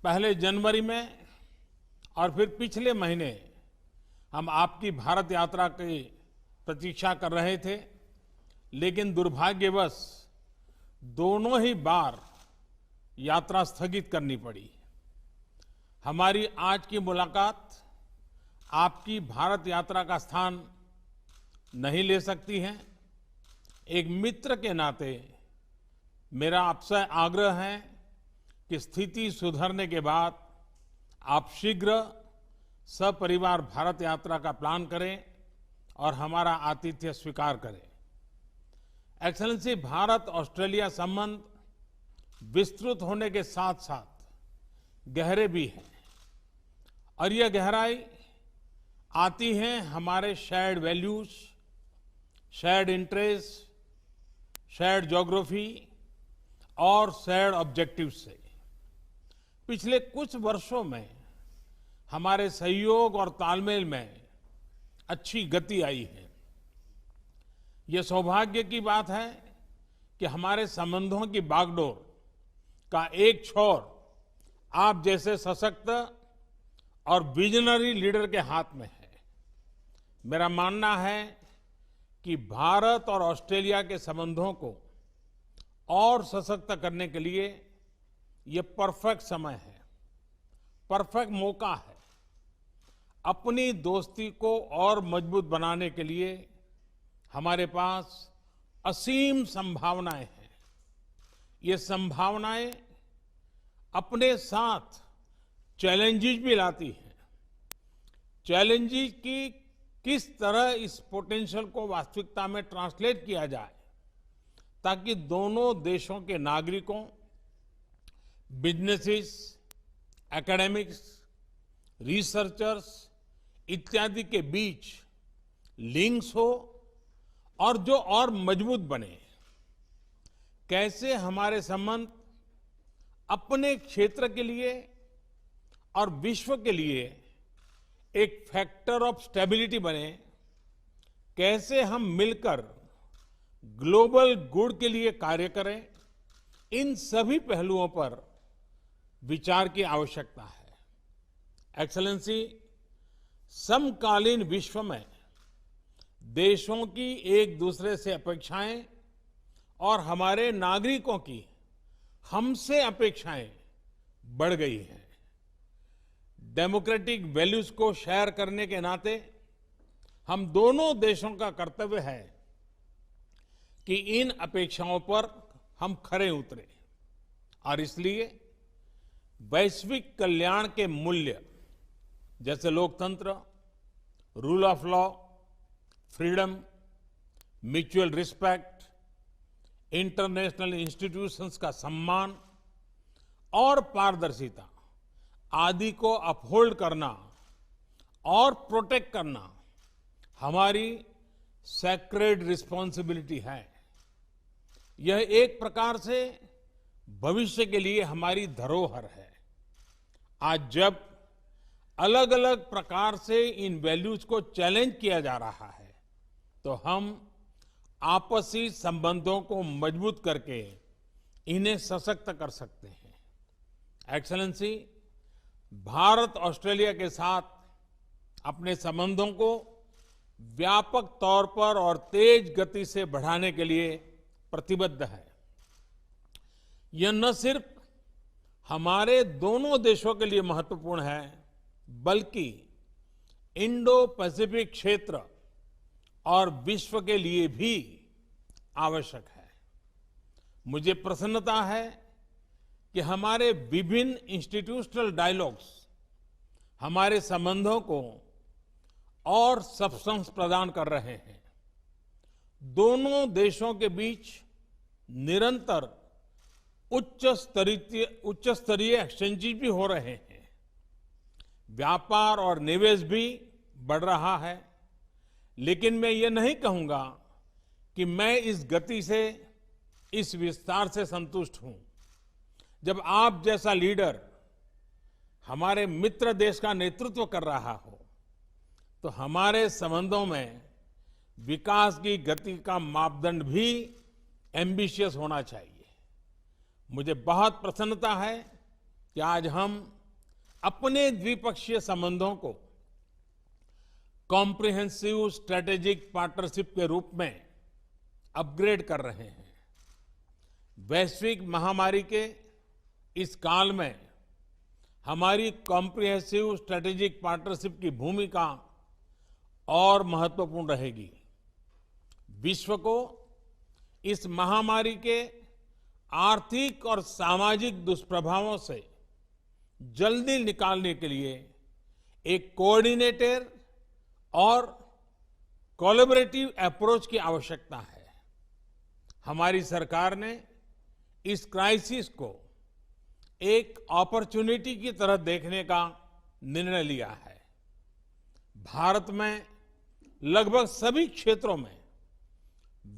पहले जनवरी में और फिर पिछले महीने हम आपकी भारत यात्रा की प्रतीक्षा कर रहे थे, लेकिन दुर्भाग्यवश दोनों ही बार यात्रा स्थगित करनी पड़ी। हमारी आज की मुलाकात आपकी भारत यात्रा का स्थान नहीं ले सकती है। एक मित्र के नाते मेरा आपसे आग्रह है कि स्थिति सुधरने के बाद आप शीघ्र सपरिवार भारत यात्रा का प्लान करें और हमारा आतिथ्य स्वीकार करें। एक्सेलेंसी, भारत ऑस्ट्रेलिया संबंध विस्तृत होने के साथ साथ गहरे भी हैं और यह गहराई आती है हमारे shared values, shared interest, shared geography और शेयर्ड ऑब्जेक्टिव्स से। पिछले कुछ वर्षों में हमारे सहयोग और तालमेल में अच्छी गति आई है। ये सौभाग्य की बात है कि हमारे संबंधों की बागडोर का एक छोर आप जैसे सशक्त और विजनरी लीडर के हाथ में है। मेरा मानना है कि भारत और ऑस्ट्रेलिया के संबंधों को और सशक्त करने के लिए ये परफेक्ट समय है, परफेक्ट मौका है। अपनी दोस्ती को और मजबूत बनाने के लिए हमारे पास असीम संभावनाएं हैं। ये संभावनाएं अपने साथ चैलेंजेस भी लाती हैं। चैलेंजेस की किस तरह इस पोटेंशियल को वास्तविकता में ट्रांसलेट किया जाए ताकि दोनों देशों के नागरिकों, बिजनेसेस, एकेडमिक्स, रिसर्चर्स इत्यादि के बीच लिंक्स हो और जो और मजबूत बने। कैसे हमारे संबंध अपने क्षेत्र के लिए और विश्व के लिए एक फैक्टर ऑफ स्टेबिलिटी बने, कैसे हम मिलकर ग्लोबल गुड के लिए कार्य करें, इन सभी पहलुओं पर विचार की आवश्यकता है। एक्सेलेंसी, समकालीन विश्व में देशों की एक दूसरे से अपेक्षाएं और हमारे नागरिकों की हमसे अपेक्षाएं बढ़ गई हैं। डेमोक्रेटिक वैल्यूज को शेयर करने के नाते हम दोनों देशों का कर्तव्य है कि इन अपेक्षाओं पर हम खरे उतरे और इसलिए वैश्विक कल्याण के मूल्य जैसे लोकतंत्र, rule of law, freedom, mutual respect, international institutions का सम्मान और पारदर्शिता आदि को अपहोल्ड करना और प्रोटेक्ट करना हमारी सैक्रेड रिस्पॉन्सिबिलिटी है। यह एक प्रकार से भविष्य के लिए हमारी धरोहर है। आज जब अलग अलग प्रकार से इन वैल्यूज को चैलेंज किया जा रहा है, तो हम आपसी संबंधों को मजबूत करके इन्हें सशक्त कर सकते हैं। एक्सेलेंसी, भारत ऑस्ट्रेलिया के साथ अपने संबंधों को व्यापक तौर पर और तेज गति से बढ़ाने के लिए प्रतिबद्ध है। यह न सिर्फ हमारे दोनों देशों के लिए महत्वपूर्ण है, बल्कि इंडो पैसिफिक क्षेत्र और विश्व के लिए भी आवश्यक है। मुझे प्रसन्नता है कि हमारे विभिन्न इंस्टीट्यूशनल डायलॉग्स हमारे संबंधों को और सब्सटेंस प्रदान कर रहे हैं। दोनों देशों के बीच निरंतर उच्च स्तरीय एक्सचेंजेस भी हो रहे हैं। व्यापार और निवेश भी बढ़ रहा है, लेकिन मैं ये नहीं कहूंगा कि मैं इस गति से, इस विस्तार से संतुष्ट हूं। जब आप जैसा लीडर हमारे मित्र देश का नेतृत्व कर रहा हो, तो हमारे संबंधों में विकास की गति का मापदंड भी एम्बिशियस होना चाहिए। मुझे बहुत प्रसन्नता है कि आज हम अपने द्विपक्षीय संबंधों को कॉम्प्रिहेंसिव स्ट्रेटेजिक पार्टनरशिप के रूप में अपग्रेड कर रहे हैं। वैश्विक महामारी के इस काल में हमारी कॉम्प्रिहेंसिव स्ट्रेटेजिक पार्टनरशिप की भूमिका और महत्वपूर्ण रहेगी। विश्व को इस महामारी के आर्थिक और सामाजिक दुष्प्रभावों से जल्दी निकालने के लिए एक कोऑर्डिनेटेड और कोलैबोरेटिव अप्रोच की आवश्यकता है। हमारी सरकार ने इस क्राइसिस को एक अपॉर्चुनिटी की तरह देखने का निर्णय लिया है। भारत में लगभग सभी क्षेत्रों में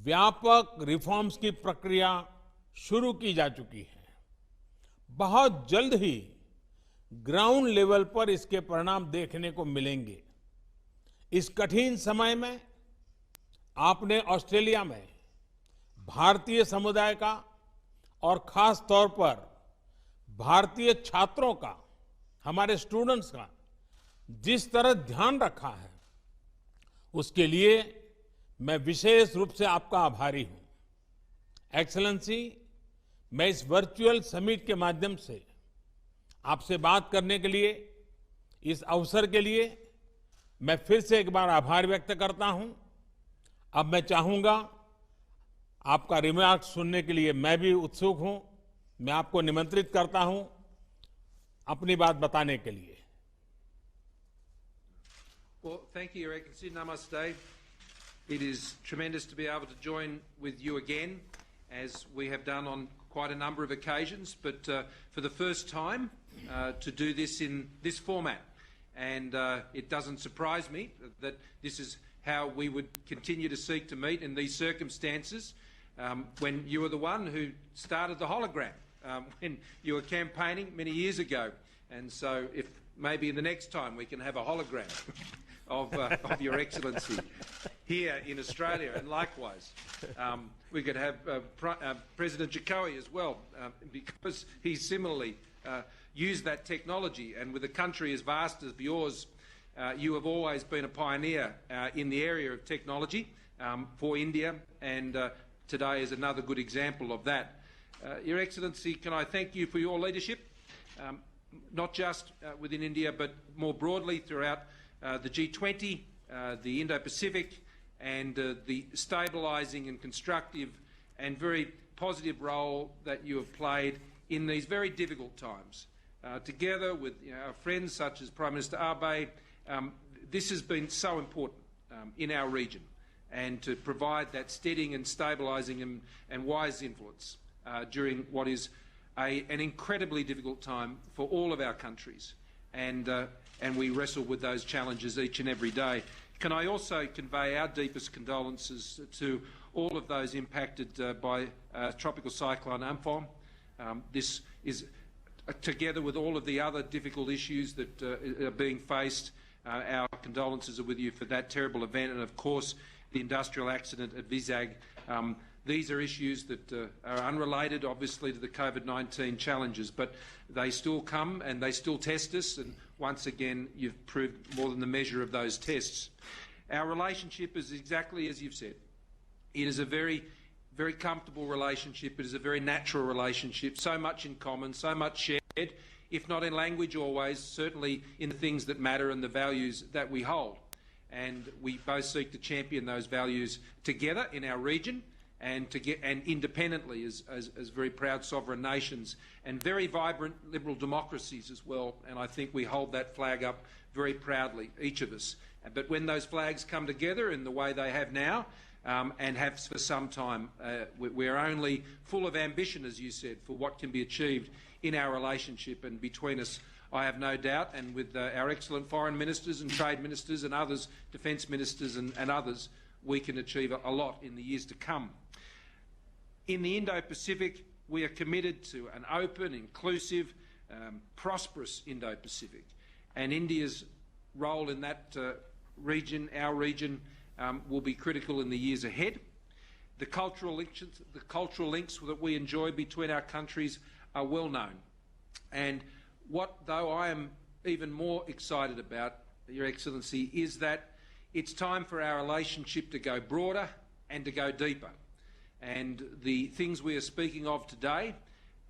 व्यापक रिफॉर्म्स की प्रक्रिया शुरू की जा चुकी है। बहुत जल्द ही ग्राउंड लेवल पर इसके परिणाम देखने को मिलेंगे। इस कठिन समय में आपने ऑस्ट्रेलिया में भारतीय समुदाय का और खास तौर पर भारतीय छात्रों का, हमारे स्टूडेंट्स का जिस तरह ध्यान रखा है, उसके लिए मैं विशेष रूप से आपका आभारी हूं। एक्सेलेंसी, मैं इस वर्चुअल समिट के माध्यम से आपसे बात करने के लिए, इस अवसर के लिए मैं फिर से एक बार आभार व्यक्त करता हूं। अब मैं चाहूंगा, आपका रिमार्क्स सुनने के लिए मैं भी उत्सुक हूं। मैं आपको निमंत्रित करता हूं अपनी बात बताने के लिए। Well, thank you, Your Excellency. Namaste. It is tremendous to be able to join with you again, as we have done on quite a number of occasions, but for the first time to do this in this format. And it doesn't surprise me that this is how we would continue to seek to meet in these circumstances, when you were the one who started the hologram, when you were campaigning many years ago. And so if maybe the next time we can have a hologram of Your Excellency here in Australia, and likewise we could have President Jokowi as well, because he similarly used that technology. And with a country as vast as yours, you have always been a pioneer in the area of technology for India, and today is another good example of that. Your Excellency, can I thank you for your leadership, not just within India, but more broadly throughout the G20, the Indo-Pacific, and the stabilising and constructive and very positive role that you have played in these very difficult times. Together with our friends such as Prime Minister Abe, this has been so important in our region, and to provide that steadying and stabilising and wise influence during what is an incredibly difficult time for all of our countries. And we wrestle with those challenges each and every day. Can I also convey our deepest condolences to all of those impacted by Tropical Cyclone Amphan. This is, together with all of the other difficult issues that are being faced, our condolences are with you for that terrible event, and of course the industrial accident at Vizag. These are issues that are unrelated, obviously, to the COVID-19 challenges, but they still come and they still test us, and once again you've proved more than the measure of those tests. Our relationship is exactly as you've said. It is a very, very comfortable relationship. It is a very natural relationship, so much in common, so much shared, if not in language always, certainly in the things that matter and the values that we hold. And we both seek to champion those values together in our region, and independently as very proud sovereign nations and very vibrant liberal democracies as well. And I think we hold that flag up very proudly, each of us. But when those flags come together in the way they have now, and have for some time, we're only full of ambition, as you said, for what can be achieved in our relationship. And between us, I have no doubt, and with our excellent foreign ministers and trade ministers and others, defence ministers and others, we can achieve a lot in the years to come. In the Indo-Pacific, we are committed to an open, inclusive, prosperous Indo-Pacific. And India's role in that region, our region, will be critical in the years ahead. The cultural links that we enjoy between our countries are well known. And What, though, I am even more excited about, Your Excellency, is that it's time for our relationship to go broader and to go deeper. And the things we are speaking of today,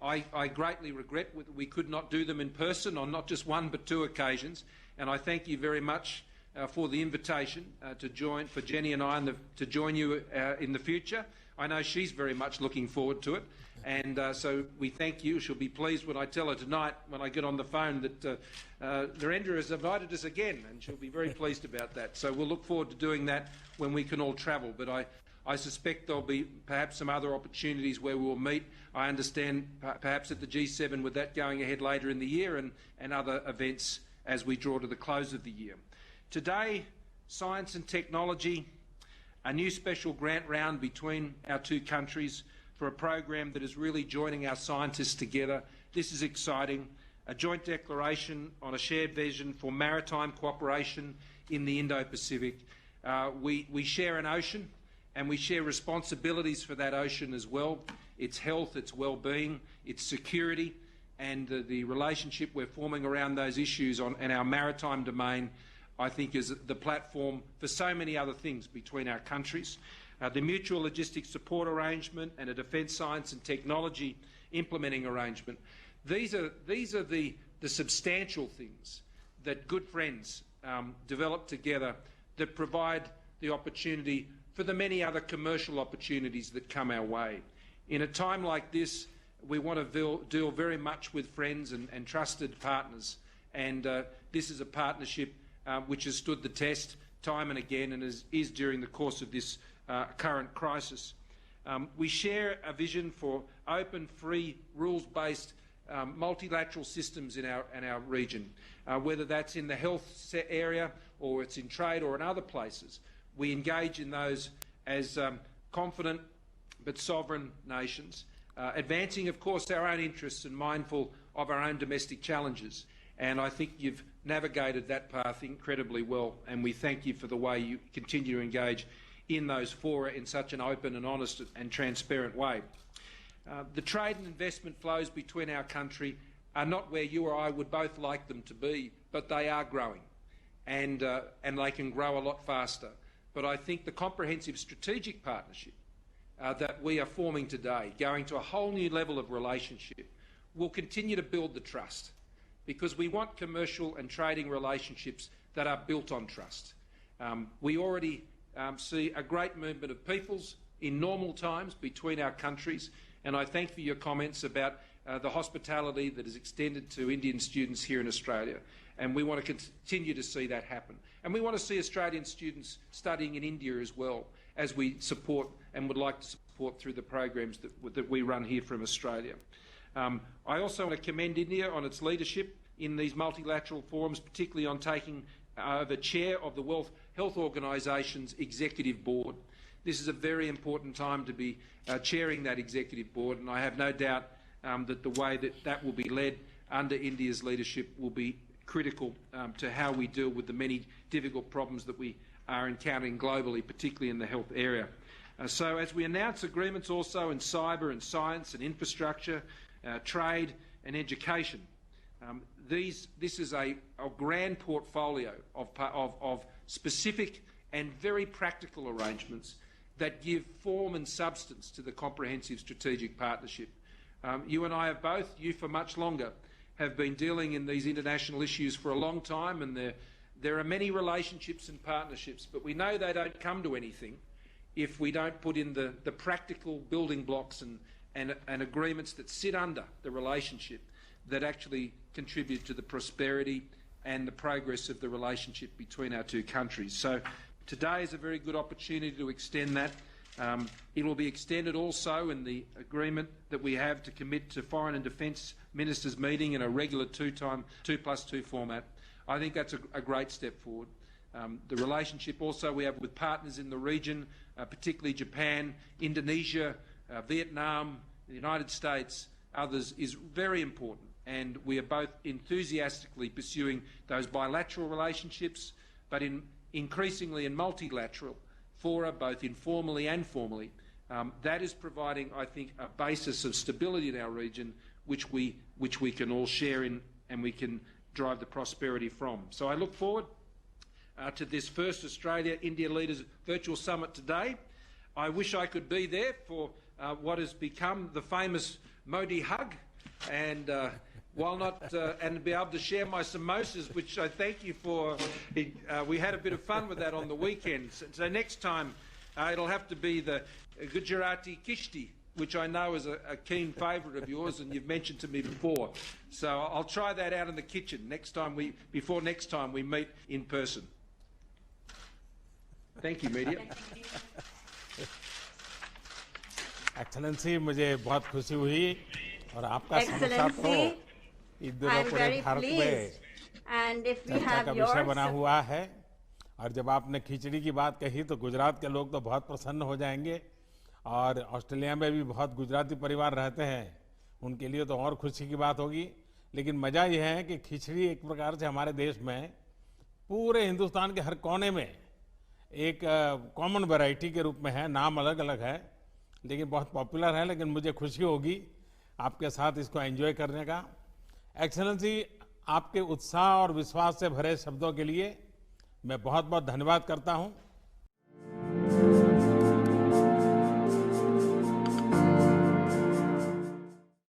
I greatly regret we could not do them in person on not just one but two occasions. And I thank you very much for the invitation to join, for Jenny and I to join you in the future. I know she's very much looking forward to it. And so we thank you. She'll be pleased when I tell her tonight, when I get on the phone, that Narendra has invited us again, and she'll be very pleased about that. So we'll look forward to doing that when we can all travel. But I suspect there'll be perhaps some other opportunities where we'll meet. I understand perhaps at the G7 with that going ahead later in the year, and other events as we draw to the close of the year. Today, science and technology, a new special grant round between our two countries for a program that is really joining our scientists together. This is exciting. A joint declaration on a shared vision for maritime cooperation in the Indo-Pacific. We share an ocean, and we share responsibilities for that ocean as well. Its health, its well-being, its security, and the relationship we're forming around those issues in our maritime domain, I think, is the platform for so many other things between our countries. The mutual logistics support arrangement and a defence science and technology implementing arrangement. These are the substantial things that good friends develop together that provide the opportunity for the many other commercial opportunities that come our way. In a time like this, we want to deal very much with friends and trusted partners, and this is a partnership which has stood the test time and again, and is during the course of this current crisis. We share a vision for open, free, rules-based multilateral systems in our region, whether that's in the health area or it's in trade or in other places. We engage in those as confident but sovereign nations, advancing, of course, our own interests and mindful of our own domestic challenges. And I think you've navigated that path incredibly well, and we thank you for the way you continue to engage in those fora in such an open and honest and transparent way. The trade and investment flows between our country are not where you or I would both like them to be, but they are growing, and they can grow a lot faster. But I think the comprehensive strategic partnership that we are forming today, going to a whole new level of relationship, will continue to build the trust, because we want commercial and trading relationships that are built on trust. We already see a great movement of peoples in normal times between our countries, and I thank for your comments about the hospitality that is extended to Indian students here in Australia, and we want to continue to see that happen. And we want to see Australian students studying in India as well, as we support and would like to support through the programs that we run here from Australia. I also want to commend India on its leadership in these multilateral forums, particularly on taking over chair of the World Health Organisation's executive board. This is a very important time to be chairing that executive board, and I have no doubt that the way that will be led under India's leadership will be critical to how we deal with the many difficult problems that we are encountering globally, particularly in the health area. So as we announce agreements also in cyber and science and infrastructure, trade and education, this is a grand portfolio of specific and very practical arrangements that give form and substance to the comprehensive strategic partnership. You and I have both, you for much longer, have been dealing in these international issues for a long time, and there are many relationships and partnerships, but we know they don't come to anything if we don't put in the practical building blocks and agreements that sit under the relationship that actually contribute to the prosperity and the progress of the relationship between our two countries. So today is a very good opportunity to extend that. It will be extended also in the agreement that we have to commit to Foreign and Defence Ministers meeting in a regular 2+2 format. I think that's a great step forward. The relationship also we have with partners in the region, particularly Japan, Indonesia, Vietnam, the United States, others, is very important. And we are both enthusiastically pursuing those bilateral relationships, but increasingly in multilateral fora, both informally and formally. That is providing, I think, a basis of stability in our region, which we can all share in and we can drive the prosperity from. So I look forward to this first Australia-India Leaders Virtual Summit today. I wish I could be there for what has become the famous Modi hug, and while not, and be able to share my samosas, which I thank you for. We had a bit of fun with that on the weekend. So next time, it'll have to be the Gujarati Kishti, which I know is a keen favourite of yours, and you've mentioned to me before. So I'll try that out in the kitchen before next time we meet in person. Thank you, media. Excellency, मुझे बहुत खुशी हुई और आपका समोसा तो इस दिनों पूरे भारत में चर्चा का विषय बना हुआ है। और जब आपने खिचड़ी की बात कही तो गुजरात के लोग तो बहुत प्रसन्न हो जाएंगे, और ऑस्ट्रेलिया में भी बहुत गुजराती परिवार रहते हैं, उनके लिए तो और खुशी की बात होगी। लेकिन मज़ा यह है कि खिचड़ी एक प्रकार से हमारे देश में पूरे हिंदुस्तान के हर कोने में एक कॉमन वैरायटी के रूप में है, नाम अलग अलग है लेकिन बहुत पॉपुलर है। लेकिन मुझे खुशी होगी आपके साथ इसको एंजॉय करने का। एक्सेलेंसी, आपके उत्साह और विश्वास से भरे शब्दों के लिए मैं बहुत बहुत धन्यवाद करता हूं।